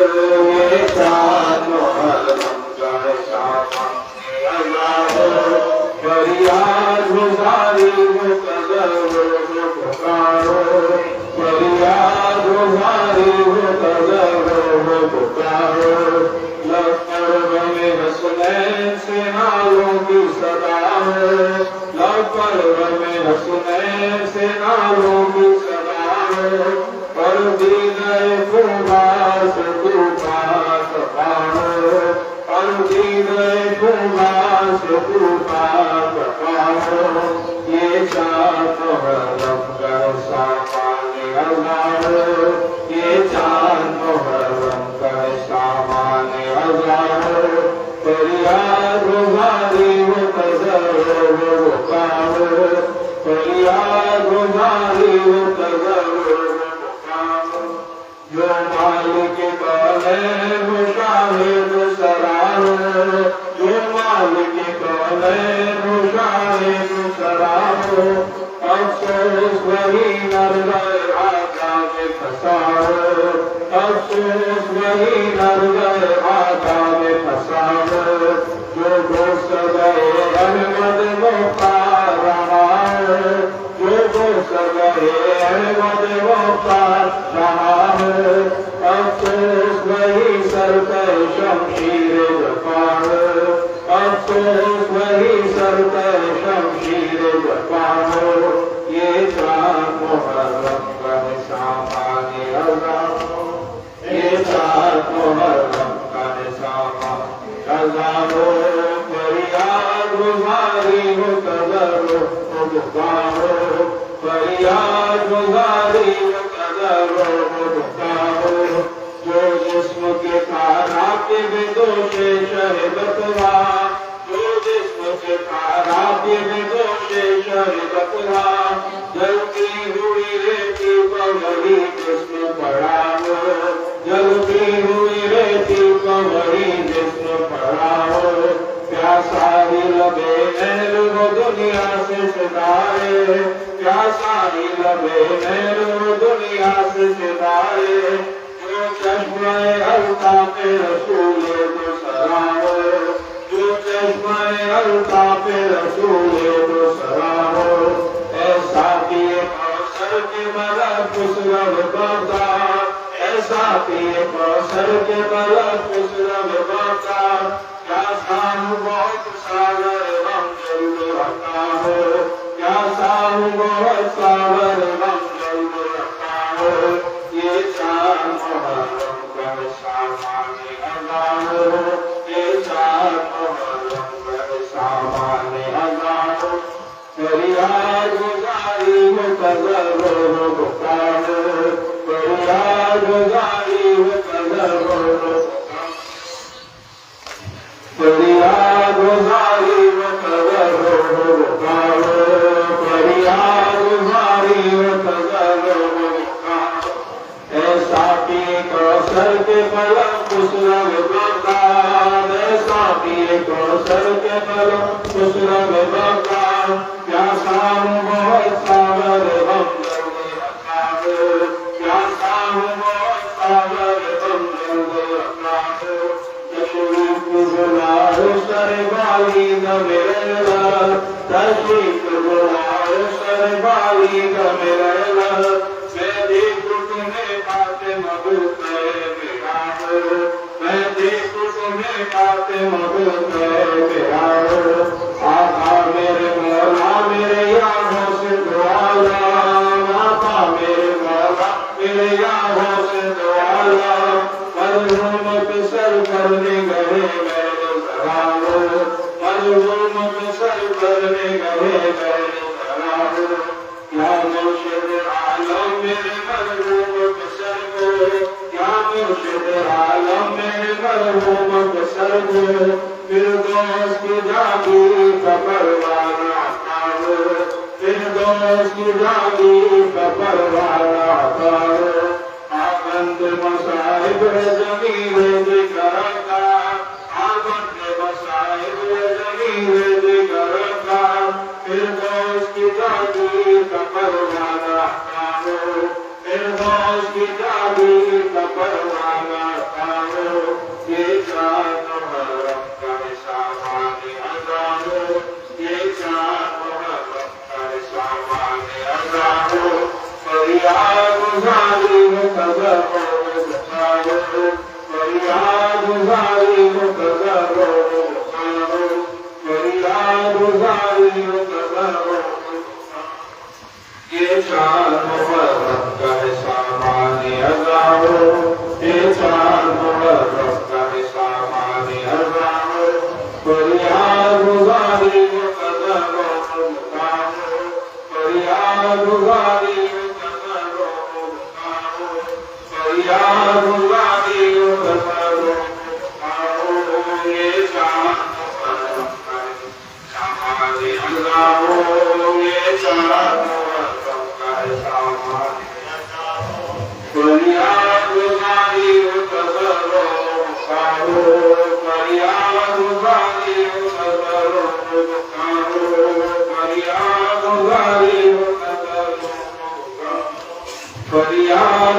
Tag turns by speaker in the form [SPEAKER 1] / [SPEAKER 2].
[SPEAKER 1] ये चाँद मुहर्रम का सामान्य अज़ार फरियाद गुज़ारी हो कदर हो पुकारो फरियाद गुज़ारी हो कदर हो पुकारो लफ्ज़ में हसनैन से नालों की सदा है लफ्ज़ में हसनैन से नालों की सदा है पर दीने खुमास तूफान पाओ पर दीने खुमास तूफान पाओ ये चाँद मुहर्रम का सामान्य अज़ार ये चाँद मुहर्रम का सामान्य अज़ार फरियाद गुज़ारी हो कदर हो पुकारो फरियाद गुज़ारी हो कदर हो पुकारो जो मालिक कौन है वो शाहिद सराहो जो मालिक कौन है वो शाहिद सराहो अफसोस वही नरगए आका में फसाओ अफसोस वही नरगए आका में फसाओ जो दोस्त गए अहमद मुख्तार रहा है जो दोस्त गए अहमद मुख्तार रहा है अफसोस वही सर पे शमशीर जफा है अफसोस वही सर पे शमशीर जफा है ये चाँद मुहर्रम का सामान्य अज़ार ये चाँद मुहर्रम का सामान्य अज़ार फरियाद गुज़ारी हो कदर हो पुकारो फरियाद गुज़ारी हो कदर हो पुकारो जो जिस्म के तारा के बेदोशे शहबतवा जो जिस्म के तारा के बेदोशे शहबतवा जलती हुई रेती पर वही जिस्म पड़ा हो जलती हुई रेती पर वही जिस्म पड़ा हो प्यासा ही लबे नहर वो दुनिया से सितारे प्यासा ही लबे नहर वो दुनिया से सितारे जो चश्मे अल्ताफ रसूल को सराहो जो चश्मे अल्ताफ रसूल को सराहो ऐसा पिए कौसर के मलक खुसरव बाता ऐसा पिए कौसर के मलक खुसरव बाता क्या साहू बहुत सागर हम जल्द रखा हो क्या साहू बहुत सागर हम जल्द रखा हो ये चाँद मुहर्रम का सामान्य अज़ार ये चाँद मुहर्रम का सामान्य अज़ार फरियाद गुज़ारी हो कदर हो पुकारो फरियाद गुज़ारी हो कदर हो फरियाद गुज़ारी हो कदर हो पुकारो फरियाद गुज़ारी हो कदर हो पुकारो ऐसा पिए कौसर के पलक खुसरव बाता ऐसा पिए कौसर के पलक खुसरव बाता क्या साहू बहुत सागर हम जल्द रखा हो क्या साहू बहुत सागर हम जल्द रखा हो तशरीफ बुलाओ सर बाली न मेरा तशरीफ बुलाओ सर बाली न मेरा मैं देखूं तुम्हें बातें मबूत मेरा हो मैं देखूं तुम्हें बातें मबूत मेरा हो आका मेरे मौला मेरे यारों से दुआला आका मेरे मौला मेरे यारों से दुआला मजलूम पे सर करने गए मेरे सराहो मजलूम पे सर करने गए मेरे सराहो या मुर्शिद आलम मेरे मजलूम पे सर को या मुर्शिद आलम मेरे मजलूम पे सर को फिरदौस की जागी का परवाना पाओ फिरदौस की जागी का परवाना पाओ आबंद मसाइब ज़मीन जिगर का आबंद मसाइब ज़मीन जिगर का फिरदौस की जागी का परवाना पाओ फिरदौस की जागी का परवाना पाओ फरियाद गुजारी हो कदरों में बचाओ, फरियाद गुजारी हो कदरों में बचाओ, फरियाद गुजारी हो कदरों में बचाओ। ये चार मुहर्रम का है सामान्य अज़ाओ, ये चार मुहर्रम का है सामान्य अज़ाओ, फरियाद गुजारी हो कदरों में बचाओ, फरियाद गुजारी हो कदरों में बचाओ, फरियाद गुजारी हो कदरों में बचाओ। ये चार मुहर्रम का है सामान्य अज़ाओ, ये चार मुहर्रम का है सामान्य अज़ाओ, फरियाद गुजारी हो कदरों में बचाओ, फरियाद गुजारी हो कदरों में बचाओ, फरियाद गुजारी हो कदरों में बचाओ, फरियाद